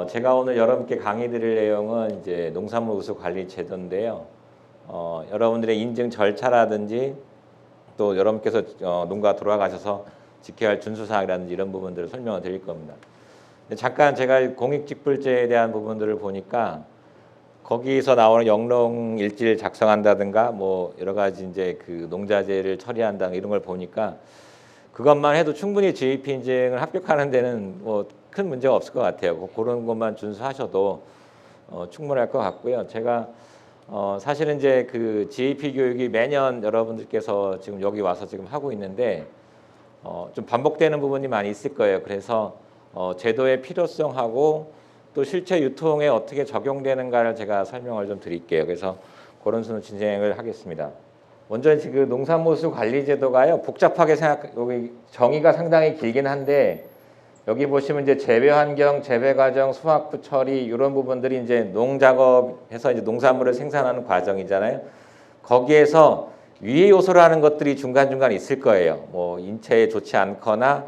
제가 오늘 여러분께 강의 드릴 내용은 이제 농산물 우수 관리 제도인데요. 여러분들의 인증 절차라든지 또 여러분께서 농가 돌아가셔서 지켜야 할 준수사항이라든지 이런 부분들을 설명을 드릴 겁니다. 잠깐 제가 공익직불제에 대한 부분들을 보니까 거기서 나오는 영농일지를 작성한다든가 뭐 여러 가지 이제 그 농자재를 처리한다 이런 걸 보니까 그것만 해도 충분히 GAP 인증을 합격하는 데는 뭐 큰 문제가 없을 것 같아요. 그런 것만 준수하셔도 충분할 것 같고요. 제가 사실은 이제 그 GAP 교육이 매년 여러분들께서 지금 여기 와서 지금 하고 있는데 좀 반복되는 부분이 많이 있을 거예요. 그래서 제도의 필요성하고 또 실제 유통에 어떻게 적용되는가를 제가 설명을 좀 드릴게요. 그래서 그런 순으로 진행을 하겠습니다. 먼저 지금 농산물수 관리 제도가요. 복잡하게 여기 정의가 상당히 길긴 한데 여기 보시면 이제 재배 환경, 재배 과정, 수확 후 처리 이런 부분들이 이제 농작업에서 이제 농산물을 생산하는 과정이잖아요. 거기에서 위의 요소라는 것들이 중간중간 있을 거예요. 뭐 인체에 좋지 않거나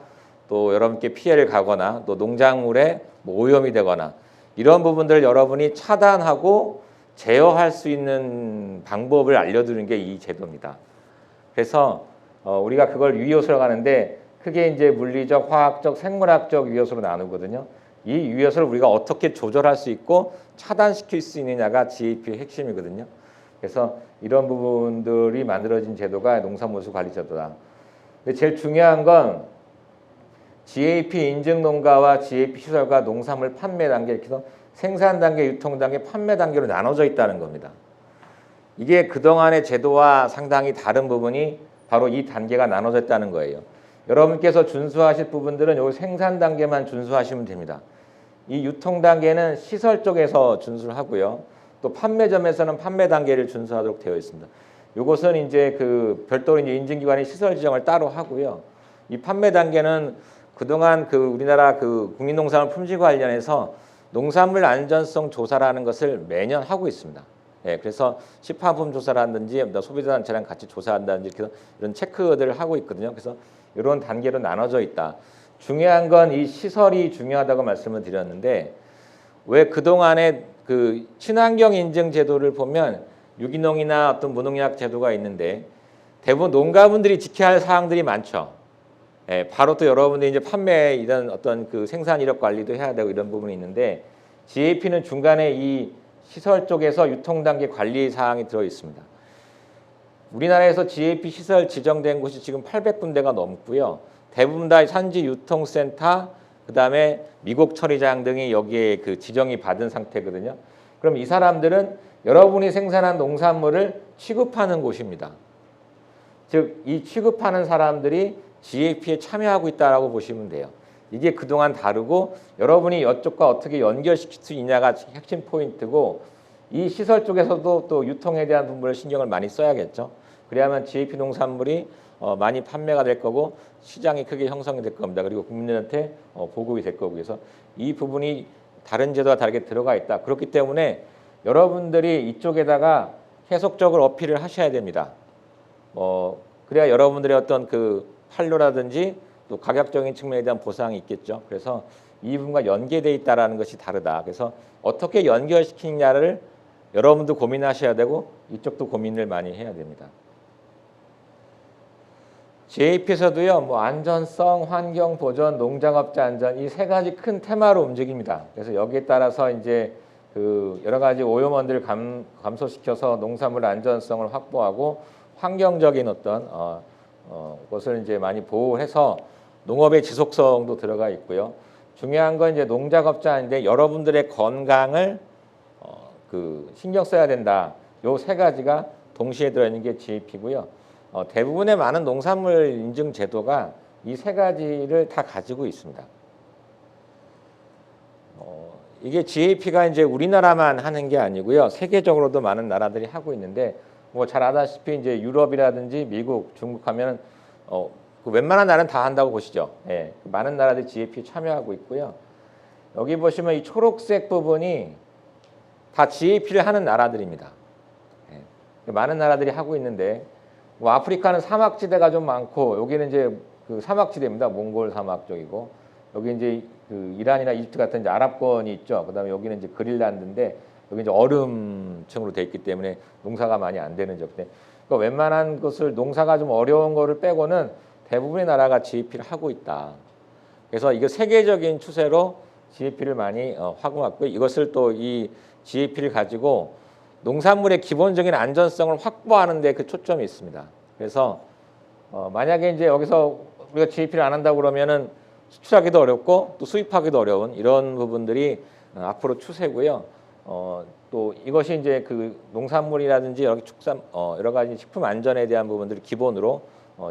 또 여러분께 피해를 가거나 또 농작물에 뭐 오염이 되거나 이런 부분들을 여러분이 차단하고 제어할 수 있는 방법을 알려드리는 게 이 제도입니다. 그래서 우리가 그걸 위요소라고 하는데 크게 이제 물리적, 화학적, 생물학적 위요소로 나누거든요. 이 위요소를 우리가 어떻게 조절할 수 있고 차단시킬 수 있느냐가 GAP의 핵심이거든요. 그래서 이런 부분들이 만들어진 제도가 농산물수 관리 제도다. 근데 제일 중요한 건 GAP 인증 농가와 GAP 시설과 농산물 판매 단계 이렇게 해서 생산 단계, 유통 단계, 판매 단계로 나눠져 있다는 겁니다. 이게 그동안의 제도와 상당히 다른 부분이 바로 이 단계가 나눠져 있다는 거예요. 여러분께서 준수하실 부분들은 요 생산 단계만 준수하시면 됩니다. 이 유통 단계는 시설 쪽에서 준수를 하고요. 또 판매점에서는 판매 단계를 준수하도록 되어 있습니다. 이것은 이제 그 별도로 이제 인증기관이 시설 지정을 따로 하고요. 이 판매 단계는 그동안 그 우리나라 그 국민농산물 품질 관련해서 농산물 안전성 조사라는 것을 매년 하고 있습니다. 예, 그래서 시판품 조사라든지 소비자단체랑 같이 조사한다든지 이런 체크들을 하고 있거든요. 그래서 이런 단계로 나눠져 있다. 중요한 건 이 시설이 중요하다고 말씀을 드렸는데 왜 그동안에 그 친환경 인증 제도를 보면 유기농이나 어떤 무농약 제도가 있는데 대부분 농가분들이 지켜야 할 사항들이 많죠. 예, 바로 또 여러분들이 이제 판매 이런 어떤 그 생산 이력 관리도 해야 되고 이런 부분이 있는데 GAP는 중간에 이 시설 쪽에서 유통 단계 관리 사항이 들어 있습니다. 우리나라에서 GAP 시설 지정된 곳이 지금 800군데가 넘고요. 대부분 다 산지 유통센터, 그다음에 미국 처리장 등이 여기에 그 지정이 받은 상태거든요. 그럼 이 사람들은 여러분이 생산한 농산물을 취급하는 곳입니다. 즉, 이 취급하는 사람들이 GAP에 참여하고 있다라고 보시면 돼요. 이게 그동안 다르고 여러분이 이쪽과 어떻게 연결시킬 수 있냐가 핵심 포인트고 이 시설 쪽에서도 또 유통에 대한 부분을 신경을 많이 써야겠죠. 그래야만 GAP 농산물이 많이 판매가 될 거고 시장이 크게 형성이 될 겁니다. 그리고 국민들한테 보급이 될 거고 그래서 이 부분이 다른 제도와 다르게 들어가 있다. 그렇기 때문에 여러분들이 이쪽에다가 계속적으로 어필을 하셔야 됩니다. 그래야 여러분들의 어떤 그 판로라든지 또 가격적인 측면에 대한 보상이 있겠죠. 그래서 이 부분과 연계되어 있다는 것이 다르다. 그래서 어떻게 연결시키느냐를 여러분도 고민하셔야 되고 이쪽도 고민을 많이 해야 됩니다. GAP에서도요, 뭐 안전성, 환경 보전, 농작업자 안전 이 세 가지 큰 테마로 움직입니다. 그래서 여기에 따라서 이제 그 여러 가지 오염원들을 감소시켜서 농산물 안전성을 확보하고 환경적인 어떤 것을 이제 많이 보호해서 농업의 지속성도 들어가 있고요. 중요한 건 이제 농작업자인데 여러분들의 건강을 그 신경 써야 된다. 요 세 가지가 동시에 들어있는 게 GAP고요. 대부분의 많은 농산물 인증 제도가 이 세 가지를 다 가지고 있습니다. 이게 GAP가 이제 우리나라만 하는 게 아니고요. 세계적으로도 많은 나라들이 하고 있는데 뭐 잘 아다시피 이제 유럽이라든지 미국, 중국 하면 그 웬만한 나라는 다 한다고 보시죠. 예, 많은 나라들이 GAP에 참여하고 있고요. 여기 보시면 이 초록색 부분이 다 GAP를 하는 나라들입니다. 예. 많은 나라들이 하고 있는데 뭐 아프리카는 사막지대가 좀 많고 여기는 이제 그 사막지대입니다. 몽골 사막 쪽이고 여기 이제 그 이란이나 이집트 같은 이제 아랍권이 있죠. 그다음에 여기는 이제 그린란드인데 여기 이제 얼음층으로 돼 있기 때문에 농사가 많이 안 되는 적인데 그러니까 웬만한 것을 농사가 좀 어려운 거를 빼고는 대부분의 나라가 GEP를 하고 있다. 그래서 이거 세계적인 추세로 GEP를 많이 확보했고 이것을 또 이 GEP를 가지고 농산물의 기본적인 안전성을 확보하는 데 그 초점이 있습니다. 그래서 만약에 이제 여기서 우리가 GEP를 안 한다고 그러면은 수출하기도 어렵고 또 수입하기도 어려운 이런 부분들이 앞으로 추세고요. 또 이것이 이제 그 농산물이라든지 여러 가지 식품 안전에 대한 부분들을 기본으로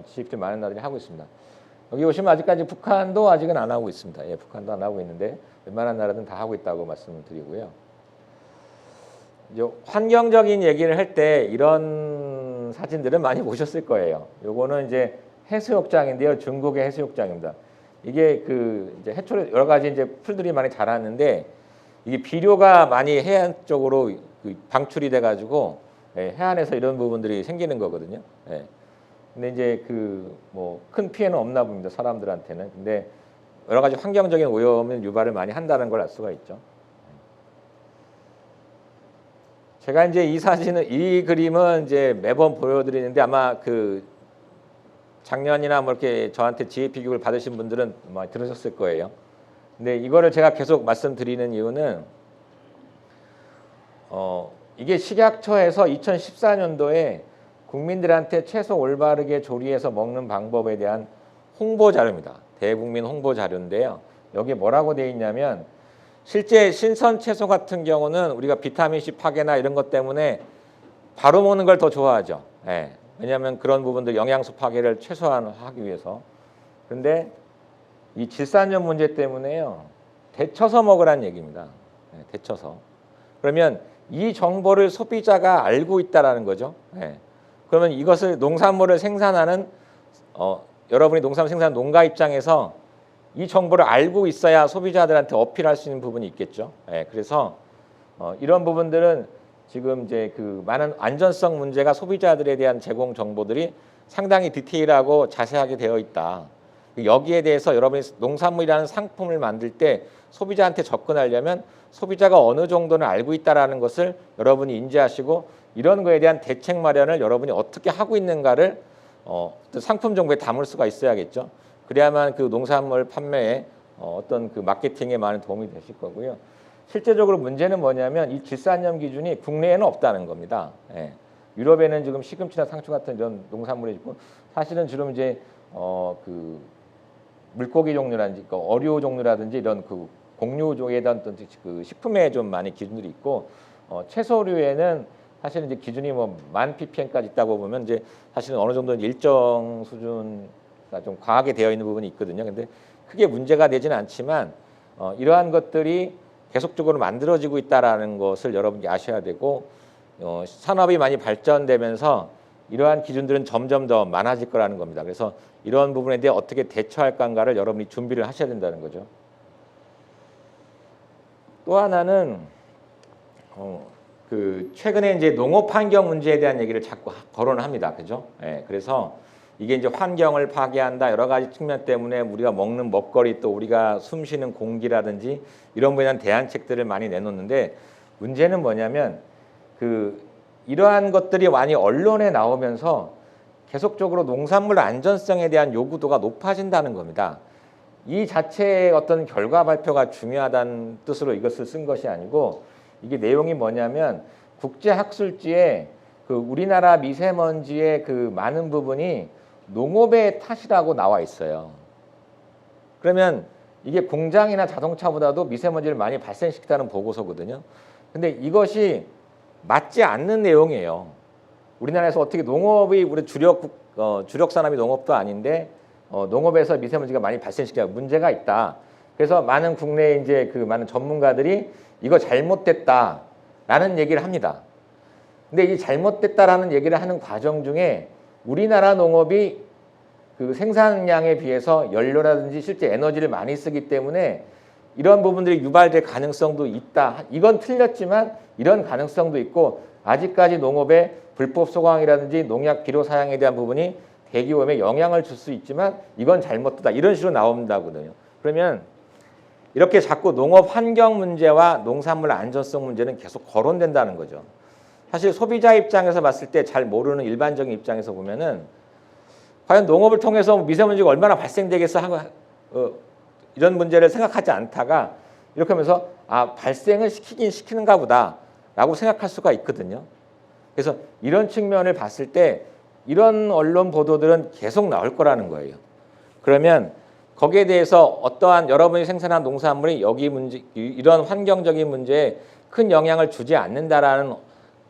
GEP를 많은 나라들이 하고 있습니다. 여기 보시면 아직까지 북한도 아직은 안 하고 있습니다. 예, 북한도 안 하고 있는데 웬만한 나라들은 다 하고 있다고 말씀을 드리고요. 이제 환경적인 얘기를 할 때 이런 사진들은 많이 보셨을 거예요. 요거는 이제 해수욕장인데요. 중국의 해수욕장입니다. 이게 그 이제 해초를 여러 가지 이제 풀들이 많이 자랐는데 이게 비료가 많이 해안 쪽으로 방출이 돼가지고 해안에서 이런 부분들이 생기는 거거든요. 예. 근데 이제 그 뭐 큰 피해는 없나 봅니다. 사람들한테는. 근데 여러 가지 환경적인 오염을 유발을 많이 한다는 걸 알 수가 있죠. 제가 이제 이 그림은 이제 매번 보여드리는데 아마 그 작년이나 뭐 이렇게 저한테 GEP 교육을 받으신 분들은 많이 들으셨을 거예요. 근데 이거를 제가 계속 말씀드리는 이유는 이게 식약처에서 2014년도에 국민들한테 채소 올바르게 조리해서 먹는 방법에 대한 홍보 자료입니다. 대국민 홍보 자료인데요. 여기 뭐라고 되어 있냐면 실제 신선 채소 같은 경우는 우리가 비타민C 파괴나 이런 것 때문에 바로 먹는 걸 더 좋아하죠. 예. 왜냐하면 그런 부분들 영양소 파괴를 최소화하기 위해서. 그런데 이 질산염 문제 때문에요. 데쳐서 먹으라는 얘기입니다. 예, 데쳐서. 그러면 이 정보를 소비자가 알고 있다라는 거죠. 예. 그러면 이것을 농산물을 생산하는 여러분이 농산물 생산하는 농가 입장에서 이 정보를 알고 있어야 소비자들한테 어필할 수 있는 부분이 있겠죠. 예, 그래서 이런 부분들은 지금 이제 그 많은 안전성 문제가 소비자들에 대한 제공 정보들이 상당히 디테일하고 자세하게 되어 있다. 여기에 대해서 여러분이 농산물이라는 상품을 만들 때 소비자한테 접근하려면 소비자가 어느 정도는 알고 있다라는 것을 여러분이 인지하시고 이런 거에 대한 대책 마련을 여러분이 어떻게 하고 있는가를 상품 정보에 담을 수가 있어야겠죠. 그래야만 그 농산물 판매에 어떤 그 마케팅에 많은 도움이 되실 거고요. 실제적으로 문제는 뭐냐면 이 질산염 기준이 국내에는 없다는 겁니다. 예. 유럽에는 지금 시금치나 상추 같은 이런 농산물이 있고 사실은 지금 이제 그 물고기 종류라든지 그 어류 종류라든지 이런 그 곡류종에 대한 어떤 그 식품에 좀 많이 기준들이 있고 채소류에는 사실은 이제 기준이 뭐 1000ppm까지 있다고 보면 이제 사실은 어느 정도 일정 수준 좀 과하게 되어 있는 부분이 있거든요. 근데 크게 문제가 되지는 않지만 이러한 것들이 계속적으로 만들어지고 있다라는 것을 여러분이 아셔야 되고 산업이 많이 발전되면서 이러한 기준들은 점점 더 많아질 거라는 겁니다. 그래서 이러한 부분에 대해 어떻게 대처할 건가를 여러분이 준비를 하셔야 된다는 거죠. 또 하나는 그 최근에 이제 농업 환경 문제에 대한 얘기를 자꾸 거론을 합니다. 그죠? 예, 그래서 이게 이제 환경을 파괴한다 여러 가지 측면 때문에 우리가 먹는 먹거리 또 우리가 숨쉬는 공기라든지 이런 부분에 대한 대안책들을 많이 내놓는데 문제는 뭐냐면 그 이러한 것들이 많이 언론에 나오면서 계속적으로 농산물 안전성에 대한 요구도가 높아진다는 겁니다. 이 자체의 어떤 결과 발표가 중요하다는 뜻으로 이것을 쓴 것이 아니고 이게 내용이 뭐냐면 국제학술지에 그 우리나라 미세먼지의 그 많은 부분이 농업의 탓이라고 나와 있어요. 그러면 이게 공장이나 자동차보다도 미세먼지를 많이 발생시키다는 보고서거든요. 근데 이것이 맞지 않는 내용이에요. 우리나라에서 어떻게 농업이 우리 주력 산업이 농업도 아닌데 농업에서 미세먼지가 많이 발생시키다 문제가 있다. 그래서 많은 국내 이제 그 많은 전문가들이 이거 잘못됐다라는 얘기를 합니다. 근데 이 잘못됐다라는 얘기를 하는 과정 중에 우리나라 농업이 그 생산량에 비해서 연료라든지 실제 에너지를 많이 쓰기 때문에 이런 부분들이 유발될 가능성도 있다. 이건 틀렸지만 이런 가능성도 있고 아직까지 농업에 불법 소강이라든지 농약 비료 사용에 대한 부분이 대기오염에 영향을 줄 수 있지만 이건 잘못되다 이런 식으로 나온다거든요. 그러면 이렇게 자꾸 농업 환경 문제와 농산물 안전성 문제는 계속 거론된다는 거죠. 사실 소비자 입장에서 봤을 때 잘 모르는 일반적인 입장에서 보면은 과연 농업을 통해서 미세먼지가 얼마나 발생되겠어 하고 이런 문제를 생각하지 않다가 이렇게 하면서 아 발생을 시키긴 시키는가 보다라고 생각할 수가 있거든요. 그래서 이런 측면을 봤을 때 이런 언론 보도들은 계속 나올 거라는 거예요. 그러면 거기에 대해서 어떠한 여러분이 생산한 농산물이 여기 문제 이런 환경적인 문제에 큰 영향을 주지 않는다라는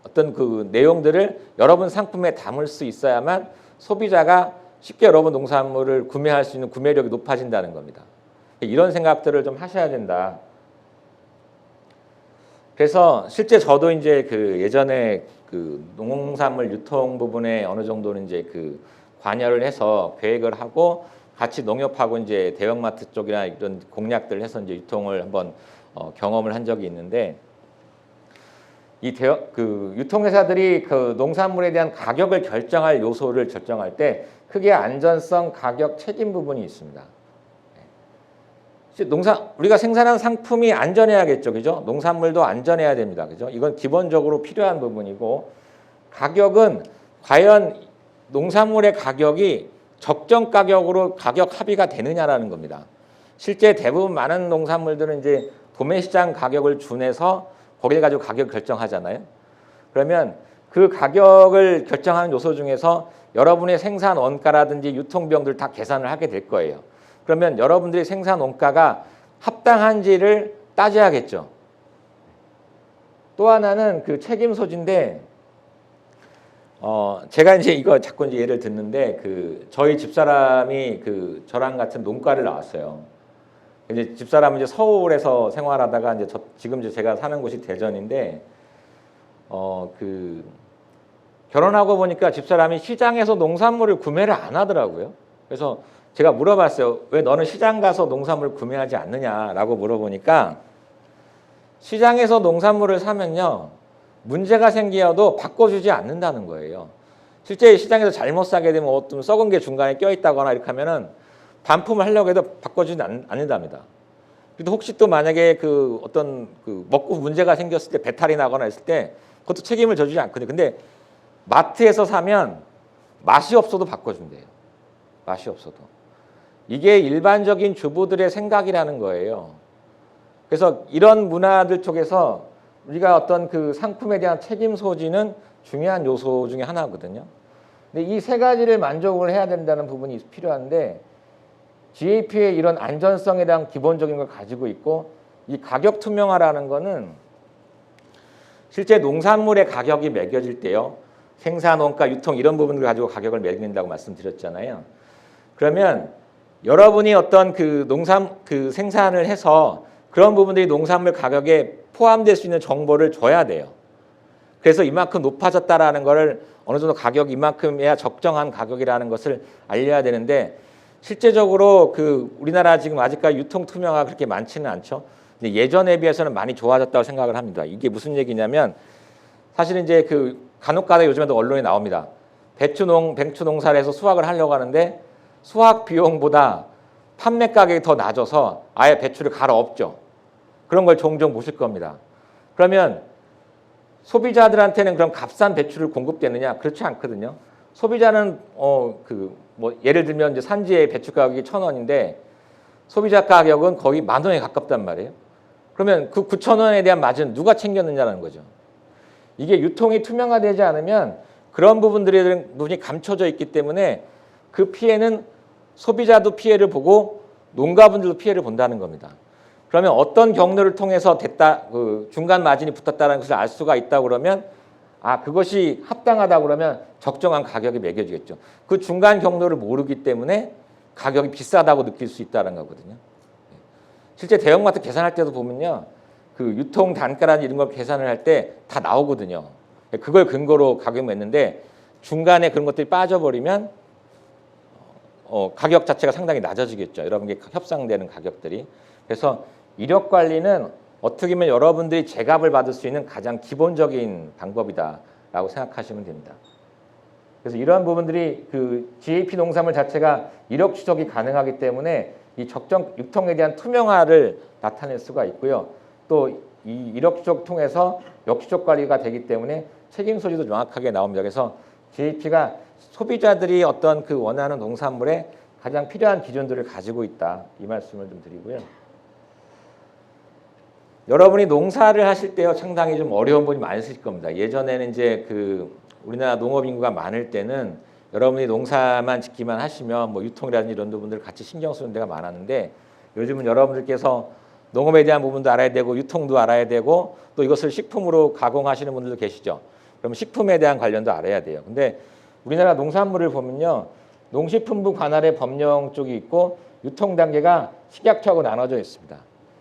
어떤 그 내용들을 여러분 상품에 담을 수 있어야만 소비자가 쉽게 여러분 농산물을 구매할 수 있는 구매력이 높아진다는 겁니다. 이런 생각들을 좀 하셔야 된다. 그래서 실제 저도 이제 그 예전에 그 농산물 유통 부분에 어느 정도는 이제 그 관여를 해서 계획을 하고 같이 농협하고 이제 대형마트 쪽이나 이런 공약들을 해서 이제 유통을 한번 경험을 한 적이 있는데 이 유통회사들이 그 농산물에 대한 가격을 결정할 요소를 결정할 때 크게 안전성, 가격, 책임 부분이 있습니다. 우리가 생산한 상품이 안전해야겠죠, 그죠? 농산물도 안전해야 됩니다, 그죠? 이건 기본적으로 필요한 부분이고 가격은 과연 농산물의 가격이 적정 가격으로 가격 합의가 되느냐라는 겁니다. 실제 대부분 많은 농산물들은 이제 도매시장 가격을 준해서 거기를 가지고 가격 결정하잖아요. 그러면 그 가격을 결정하는 요소 중에서 여러분의 생산 원가라든지 유통비용들 다 계산을 하게 될 거예요. 그러면 여러분들이 생산 원가가 합당한지를 따져야겠죠. 또 하나는 그 책임 소지인데 제가 이제 이거 자꾸 이제 예를 듣는데 그 저희 집사람이 그 저랑 같은 농가를 나왔어요. 이제 집사람은 이제 서울에서 생활하다가 이제 지금 이제 제가 사는 곳이 대전인데 그 결혼하고 보니까 집사람이 시장에서 농산물을 구매를 안 하더라고요. 그래서 제가 물어봤어요. 왜 너는 시장 가서 농산물 구매하지 않느냐라고 물어보니까 시장에서 농산물을 사면요. 문제가 생겨도 바꿔주지 않는다는 거예요. 실제 시장에서 잘못 사게 되면 어떤 썩은 게 중간에 껴있다거나 이렇게 하면은 반품을 하려고 해도 바꿔주지 않는답니다. 그래도 혹시 또 만약에 그 어떤 그 먹고 문제가 생겼을 때 배탈이 나거나 했을 때 그것도 책임을 져주지 않거든요. 근데 마트에서 사면 맛이 없어도 바꿔준대요. 맛이 없어도. 이게 일반적인 주부들의 생각이라는 거예요. 그래서 이런 문화들 쪽에서 우리가 어떤 그 상품에 대한 책임 소지는 중요한 요소 중에 하나거든요. 근데 이 세 가지를 만족을 해야 된다는 부분이 필요한데 GAP의 이런 안전성에 대한 기본적인 걸 가지고 있고 이 가격 투명화라는 거는 실제 농산물의 가격이 매겨질 때요. 생산, 원가, 유통 이런 부분을 가지고 가격을 매긴다고 말씀드렸잖아요. 그러면 여러분이 어떤 그 생산을 해서 그런 부분들이 농산물 가격에 포함될 수 있는 정보를 줘야 돼요. 그래서 이만큼 높아졌다라는 거를 어느 정도 가격 이만큼이야 적정한 가격이라는 것을 알려야 되는데 실제적으로 그 우리나라 지금 아직까지 유통 투명화가 그렇게 많지는 않죠. 근데 예전에 비해서는 많이 좋아졌다고 생각을 합니다. 이게 무슨 얘기냐면 사실 이제 그 간혹가다 요즘에도 언론에 나옵니다. 배추 농사를 해서 수확을 하려고 하는데 수확 비용보다 판매 가격이 더 낮아서 아예 배추를 갈아엎죠. 그런 걸 종종 보실 겁니다. 그러면 소비자들한테는 그럼 값싼 배추를 공급되느냐? 그렇지 않거든요. 소비자는 뭐 예를 들면 이제 산지의 배추 가격이 1,000원인데 소비자 가격은 거의 10,000원에 가깝단 말이에요. 그러면 그 9,000원에 대한 마진 누가 챙겼느냐는 거죠. 이게 유통이 투명화되지 않으면 그런 부분이 감춰져 있기 때문에 그 피해는 소비자도 피해를 보고 농가분들도 피해를 본다는 겁니다. 그러면 어떤 경로를 통해서 그 중간 마진이 붙었다는 것을 알 수가 있다고 그러면 그것이 합당하다고 그러면 적정한 가격이 매겨지겠죠. 그 중간 경로를 모르기 때문에 가격이 비싸다고 느낄 수 있다는 거거든요. 실제 대형마트 계산할 때도 보면요. 그 유통 단가라는 이런 걸 계산을 할 때 다 나오거든요. 그걸 근거로 가격을 맺는데 중간에 그런 것들이 빠져버리면 가격 자체가 상당히 낮아지겠죠. 여러분께 협상되는 가격들이. 그래서 이력 관리는 어떻게 보면 여러분들이 제값을 받을 수 있는 가장 기본적인 방법이다. 있다라고 생각하시면 됩니다. 그래서 이러한 부분들이 그 GAP 농산물 자체가 이력 추적이 가능하기 때문에 이 적정 유통에 대한 투명화를 나타낼 수가 있고요. 또 이 이력 추적 통해서 역추적 관리가 되기 때문에 책임 소지도 명확하게 나옵니다. 그래서 GAP가 소비자들이 어떤 그 원하는 농산물에 가장 필요한 기준들을 가지고 있다. 이 말씀을 좀 드리고요. 여러분이 농사를 하실 때요, 상당히 좀 어려운 분이 많으실 겁니다. 예전에는 이제 그 우리나라 농업 인구가 많을 때는 여러분이 농사만 짓기만 하시면 뭐 유통이라든지 이런 부분들 같이 신경 쓰는 데가 많았는데 요즘은 여러분들께서 농업에 대한 부분도 알아야 되고 유통도 알아야 되고 또 이것을 식품으로 가공하시는 분들도 계시죠. 그럼 식품에 대한 관련도 알아야 돼요. 근데 우리나라 농산물을 보면요, 농식품부 관할의 법령 쪽이 있고 유통 단계가 식약처하고 나눠져 있습니다.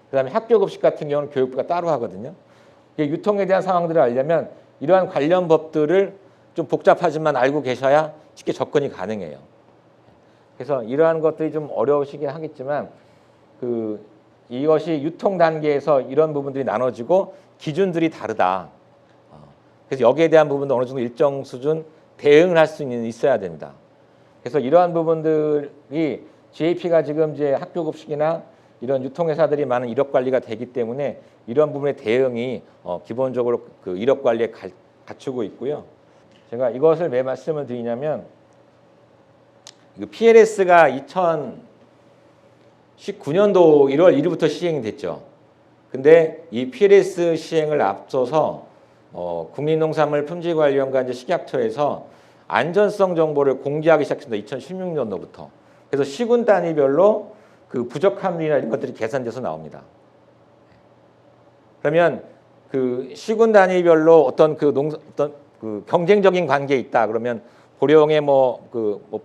그다음에 학교 급식 같은 경우는 교육부가 따로 하거든요. 유통에 대한 상황들을 알려면 이러한 관련 법들을 좀 복잡하지만 알고 계셔야 쉽게 접근이 가능해요. 그래서 이러한 것들이 좀 어려우시긴 하겠지만 이것이 유통 단계에서 이런 부분들이 나눠지고 기준들이 다르다. 그래서 여기에 대한 부분도 어느 정도 일정 수준 대응을 할 수 있어야 됩니다. 그래서 이러한 부분들이 GAP가 지금 이제 학교 급식이나 이런 유통회사들이 많은 이력 관리가 되기 때문에 이런 부분의 대응이 기본적으로 그 이력 관리에 갖추고 있고요. 제가 이것을 왜 말씀을 드리냐면 PLS가 2019년도 1월 1일부터 시행이 됐죠. 근데 이 PLS 시행을 앞서서 국립농산물 품질관리원과 이제 식약처에서 안전성 정보를 공개하기 시작했습니다. 2016년도부터. 그래서 시군 단위별로 그 부적 함유나 이런 것들이 계산돼서 나옵니다. 그러면 그 시군 단위별로 어떤 그 경쟁적인 관계에 있다. 그러면 보령에 뭐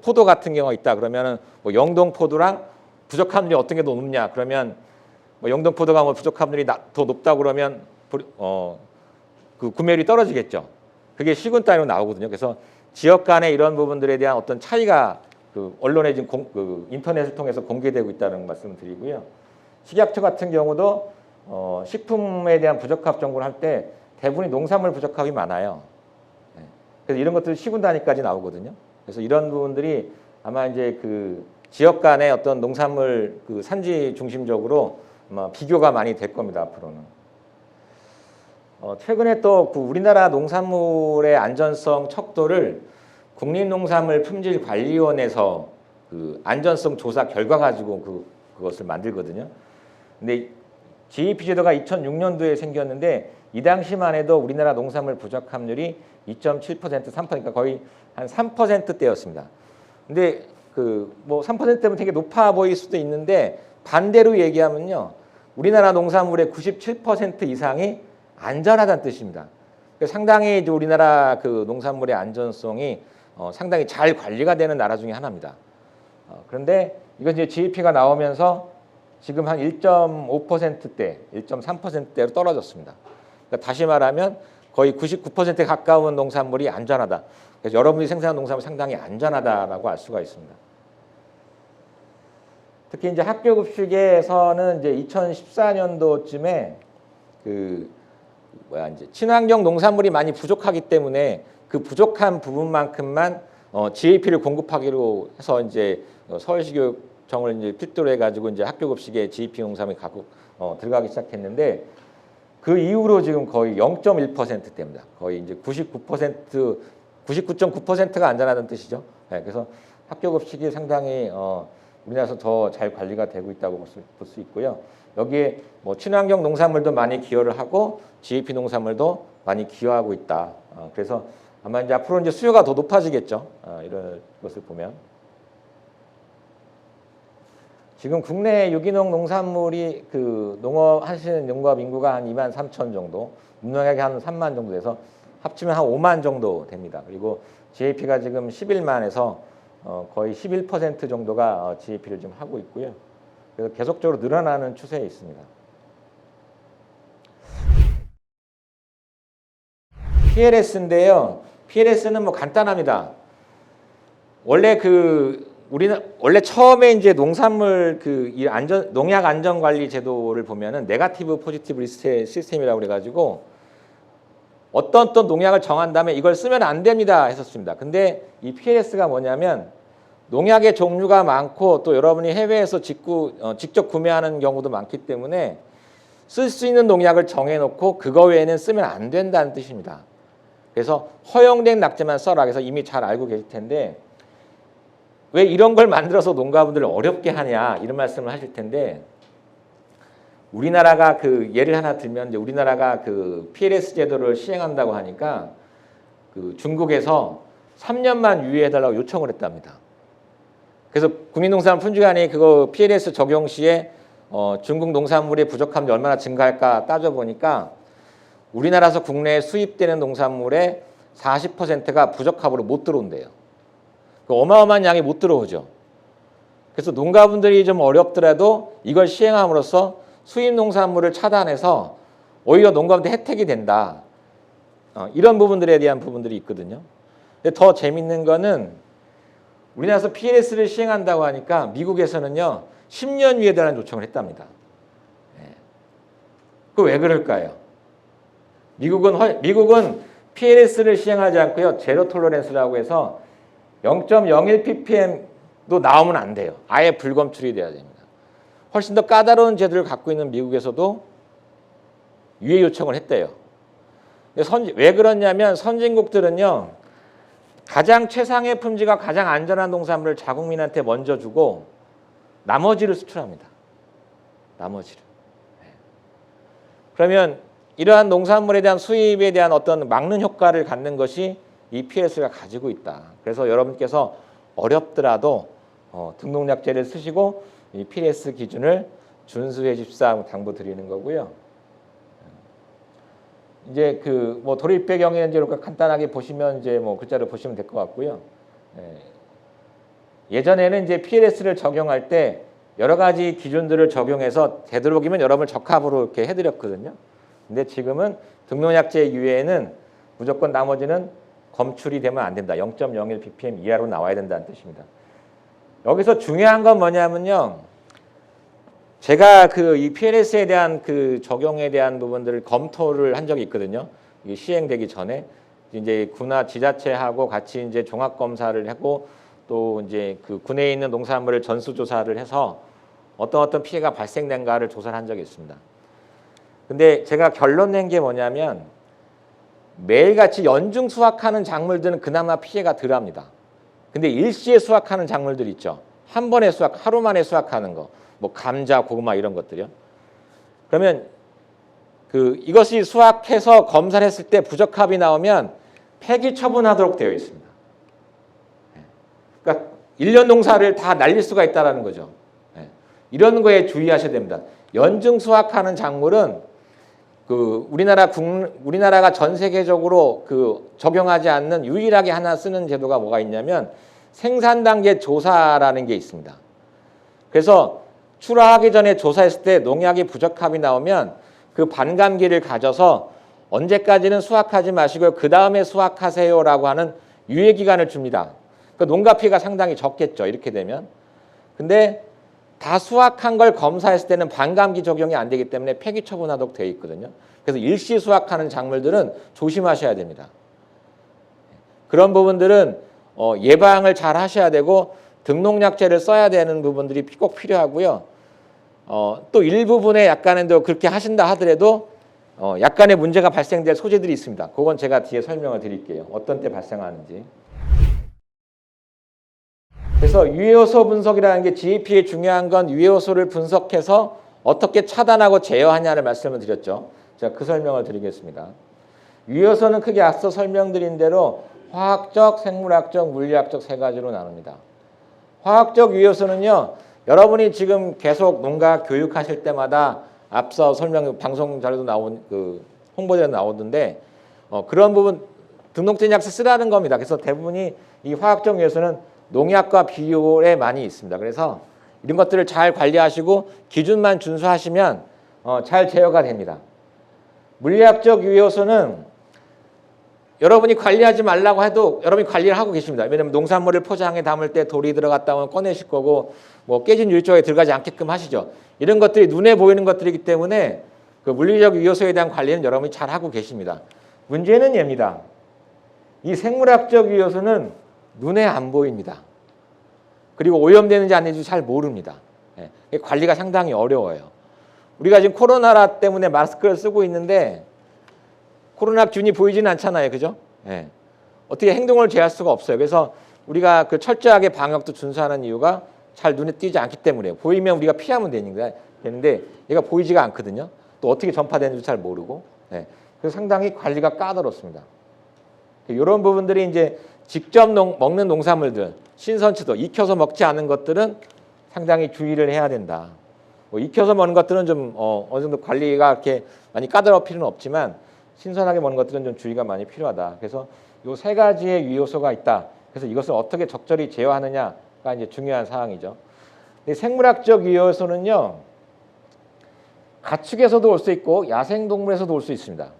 포도 같은 경우가 있다. 그러면은 뭐 영동 포도랑 부적 함률이 어떤 게 더 높냐? 그러면 뭐 영동 포도가 뭐 부적 함률이 더 높다 그러면 그 구매율이 떨어지겠죠. 그게 시군 단위로 나오거든요. 그래서 지역 간의 이런 부분들에 대한 어떤 차이가 그 언론에 지금 인터넷을 통해서 공개되고 있다는 말씀을 드리고요. 식약처 같은 경우도 식품에 대한 부적합 정보를 할 때 대부분이 농산물 부적합이 많아요. 네. 그래서 이런 것들 시군 단위까지 나오거든요. 그래서 이런 부분들이 아마 이제 그 지역 간의 어떤 농산물 그 산지 중심적으로 아마 비교가 많이 될 겁니다. 앞으로는. 최근에 또 그 우리나라 농산물의 안전성 척도를 국립농산물품질관리원에서 그 안전성 조사 결과 가지고 그것을 만들거든요. 근데 GAP 제도가 2006년도에 생겼는데 이 당시만 해도 우리나라 농산물 부적 함률이 2.7%, 3%, 그러니까 거의 한 3%대였습니다. 근데 뭐 3%면 되게 높아 보일 수도 있는데 반대로 얘기하면요, 우리나라 농산물의 97% 이상이 안전하다는 뜻입니다. 상당히 우리나라 그 농산물의 안전성이 상당히 잘 관리가 되는 나라 중에 하나입니다. 그런데 이건 이제 GAP가 나오면서 지금 한 1.5%대, 1.3%대로 떨어졌습니다. 그러니까 다시 말하면 거의 99%에 가까운 농산물이 안전하다. 그래서 여러분이 생산한 농산물 상당히 안전하다라고 알 수가 있습니다. 특히 이제 학교 급식에서는 이제 2014년도쯤에 이제 친환경 농산물이 많이 부족하기 때문에 그 부족한 부분만큼만 GAP를 공급하기로 해서 이제 서울시교육청을 이제 필두로 해가지고 이제 학교 급식에 GAP 농산물이 들어가기 시작했는데 그 이후로 지금 거의 0.1%대입니다. 거의 이제 99%, 99.9%가 안전하다는 뜻이죠. 네, 그래서 학교 급식이 상당히 우리나라에서 더 잘 관리가 되고 있다고 볼 수 있고요. 여기에 뭐 친환경 농산물도 많이 기여를 하고 GAP 농산물도 많이 기여하고 있다. 그래서 아마 이제 앞으로 이제 수요가 더 높아지겠죠. 이런 것을 보면 지금 국내 유기농 농산물이 그 농업 하시는 농업 인구가 한 23,000 정도, 무농약이 한 3만 정도 돼서 합치면 한 5만 정도 됩니다. 그리고 GAP가 지금 11만에서 거의 11% 정도가 GAP를 좀 하고 있고요. 그래서 계속적으로 늘어나는 추세에 있습니다. PLS인데요. PLS는 뭐 간단합니다. 원래 원래 처음에 이제 농산물 농약 안전 관리 제도를 보면은 네거티브 포지티브 리스트 시스템이라고 그래가지고 어떤 농약을 정한 다음에 이걸 쓰면 안 됩니다 했었습니다. 근데 이 PLS가 뭐냐면 농약의 종류가 많고 또 여러분이 해외에서 직접 구매하는 경우도 많기 때문에 쓸 수 있는 농약을 정해놓고 그거 외에는 쓰면 안 된다는 뜻입니다. 그래서 허용된 낙제만 써라. 그래서 이미 잘 알고 계실 텐데 왜 이런 걸 만들어서 농가분들을 어렵게 하냐 이런 말씀을 하실 텐데 우리나라가 그 예를 하나 들면 이제 우리나라가 그 PLS 제도를 시행한다고 하니까 그 중국에서 3년만 유예해달라고 요청을 했답니다. 그래서 국민농산품주관이 그거 PLS 적용 시에 중국 농산물의 부족함이 얼마나 증가할까 따져보니까 우리나라에서 국내에 수입되는 농산물의 40%가 부적합으로 못 들어온대요. 그 어마어마한 양이 못 들어오죠. 그래서 농가분들이 좀 어렵더라도 이걸 시행함으로써 수입 농산물을 차단해서 오히려 농가분들 혜택이 된다. 이런 부분들에 대한 부분들이 있거든요. 근데 더 재밌는 거는 우리나라에서 PLS를 시행한다고 하니까 미국에서는요 10년 유예달라는 요청을 했답니다. 그 왜 그럴까요? 미국은 PLS를 시행하지 않고요 제로 톨러런스라고 해서 0.01ppm도 나오면 안 돼요. 아예 불검출이 돼야 됩니다. 훨씬 더 까다로운 제도를 갖고 있는 미국에서도 유예 요청을 했대요. 왜 그러냐면 선진국들은요 가장 최상의 품질과 가장 안전한 농산물을 자국민한테 먼저 주고 나머지를 수출합니다. 나머지를. 그러면 이러한 농산물에 대한 수입에 대한 어떤 막는 효과를 갖는 것이 이 PLS가 가지고 있다. 그래서 여러분께서 어렵더라도 등농약제를 쓰시고 이 PLS 기준을 준수해 주십사 당부드리는 거고요. 이제 그 뭐 도입 배경에 이제 간단하게 보시면 이제 뭐 글자로 보시면 될 것 같고요. 예전에는 이제 PLS를 적용할 때 여러 가지 기준들을 적용해서 되도록이면 여러분을 적합으로 이렇게 해드렸거든요. 근데 지금은 등농약제 유예에는 무조건 나머지는 검출이 되면 안 된다. 0.01 ppm 이하로 나와야 된다는 뜻입니다. 여기서 중요한 건 뭐냐면요. 제가 이 PLS에 대한 그 적용에 대한 부분들을 검토를 한 적이 있거든요. 이게 시행되기 전에 이제 군화 지자체하고 같이 이제 종합 검사를 하고 또 이제 그 군에 있는 농산물을 전수조사를 해서 어떤 피해가 발생된가를 조사를 한 적이 있습니다. 근데 제가 결론 낸 게 뭐냐면 매일같이 연중 수확하는 작물들은 그나마 피해가 덜합니다. 근데 일시에 수확하는 작물들 있죠. 한 번에 하루 만에 수확하는 거. 뭐 감자, 고구마 이런 것들이요. 그러면 이것이 수확해서 검사를 했을 때 부적합이 나오면 폐기 처분하도록 되어 있습니다. 그러니까 1년 농사를 다 날릴 수가 있다는 거죠. 이런 거에 주의하셔야 됩니다. 연중 수확하는 작물은 우리나라가 전 세계적으로 적용하지 않는 유일하게 하나 쓰는 제도가 뭐가 있냐면 생산 단계 조사라는 게 있습니다. 그래서 출하하기 전에 조사했을 때 농약이 부적합이 나오면 그 반감기를 가져서 언제까지는 수확하지 마시고요. 그 다음에 수확하세요라고 하는 유예 기간을 줍니다. 그 농가 피해가 상당히 적겠죠. 이렇게 되면. 근데 다 수확한 걸 검사했을 때는 반감기 적용이 안 되기 때문에 폐기 처분하도록 되어 있거든요. 그래서 일시 수확하는 작물들은 조심하셔야 됩니다. 그런 부분들은 예방을 잘 하셔야 되고 등농약제를 써야 되는 부분들이 꼭 필요하고요. 또 일부분에 약간은 그렇게 하신다 하더라도 약간의 문제가 발생될 소재들이 있습니다. 그건 제가 뒤에 설명을 드릴게요. 어떤 때 발생하는지. 그래서 유해요소 분석이라는 게 GAP에 중요한 건 유해요소를 분석해서 어떻게 차단하고 제어하냐를 말씀을 드렸죠. 제가 그 설명을 드리겠습니다. 유해요소는 크게 앞서 설명드린 대로 화학적, 생물학적, 물리학적 세 가지로 나눕니다. 화학적 유해요소는요. 여러분이 지금 계속 농가 교육하실 때마다 앞서 방송 자료도 나온 홍보대로 나오던데 그런 부분 등록된 약세 쓰라는 겁니다. 그래서 대부분이 이 화학적 유해요소는 농약과 비율에 많이 있습니다. 그래서 이런 것들을 잘 관리하시고 기준만 준수하시면 잘 제어가 됩니다. 물리학적 유해요소는 여러분이 관리하지 말라고 해도 여러분이 관리를 하고 계십니다. 왜냐하면 농산물을 포장해 담을 때 돌이 들어갔다 오면 꺼내실 거고 뭐 깨진 유리 쪽에 들어가지 않게끔 하시죠. 이런 것들이 눈에 보이는 것들이기 때문에 그 물리적 유해요소에 대한 관리는 여러분이 잘 하고 계십니다. 문제는 얘입니다. 이 생물학적 요소는 눈에 안 보입니다. 그리고 오염되는지 안 되는지 잘 모릅니다. 예, 관리가 상당히 어려워요. 우리가 지금 코로나 때문에 마스크를 쓰고 있는데 코로나균이 보이지는 않잖아요. 그죠? 예. 어떻게 행동을 제할 수가 없어요. 그래서 우리가 그 철저하게 방역도 준수하는 이유가 잘 눈에 띄지 않기 때문에 보이면 우리가 피하면 되는데 얘가 보이지가 않거든요. 또 어떻게 전파되는지 잘 모르고. 예. 그래서 상당히 관리가 까다롭습니다. 이런 부분들이 이제 직접 먹는 농산물들, 신선치도 익혀서 먹지 않은 것들은 상당히 주의를 해야 된다. 뭐 익혀서 먹는 것들은 좀 어느 정도 관리가 이렇게 많이 까다로울 필요는 없지만 신선하게 먹는 것들은 좀 주의가 많이 필요하다. 그래서 이 세 가지의 유효소가 있다. 그래서 이것을 어떻게 적절히 제어하느냐가 이제 중요한 사항이죠. 생물학적 유효소는요, 가축에서도 올 수 있고 야생동물에서도 올 수 있습니다.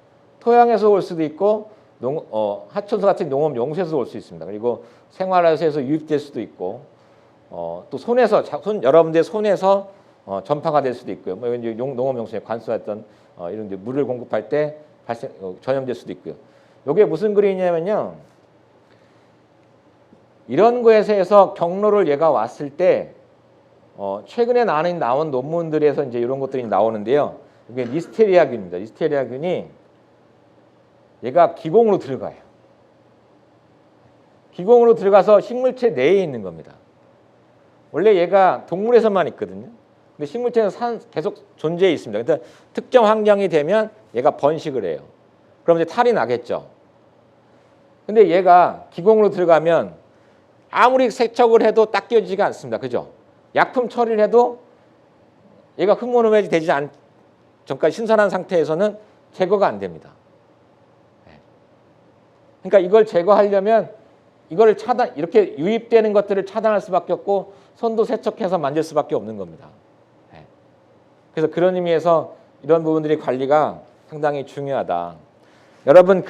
토양에서 올 수도 있고 하천소 같은 농업 용수에서 올 수 있습니다. 그리고 생활에서 유입될 수도 있고 또 여러분들의 손에서 전파가 될 수도 있고요. 뭐 이제 농업 용수에 관수했던 이런 이제 물을 공급할 때 전염될 수도 있고요. 이게 무슨 그림이냐면요. 이런 거에서 경로를 얘가 왔을 때 최근에 나온 논문들에서 이제 이런 것들이 나오는데요. 이게 리스테리아균입니다. 리스테리아균이 얘가 기공으로 들어가요. 기공으로 들어가서 식물체 내에 있는 겁니다. 원래 얘가 동물에서만 있거든요. 근데 식물체는 계속 존재해 있습니다. 그러니까 특정 환경이 되면 얘가 번식을 해요. 그럼 이제 탈이 나겠죠. 근데 얘가 기공으로 들어가면 아무리 세척을 해도 딱 껴지지가 않습니다. 그죠? 약품 처리를 해도 얘가 흠모노매지 되지 전까지 신선한 상태에서는 제거가 안 됩니다. 그러니까 이걸 제거하려면 이걸 이렇게 유입되는 것들을 차단할 수밖에 없고 손도 세척해서 만질 수밖에 없는 겁니다. 그래서 그런 의미에서 이런 부분들이 관리가 상당히 중요하다. 여러분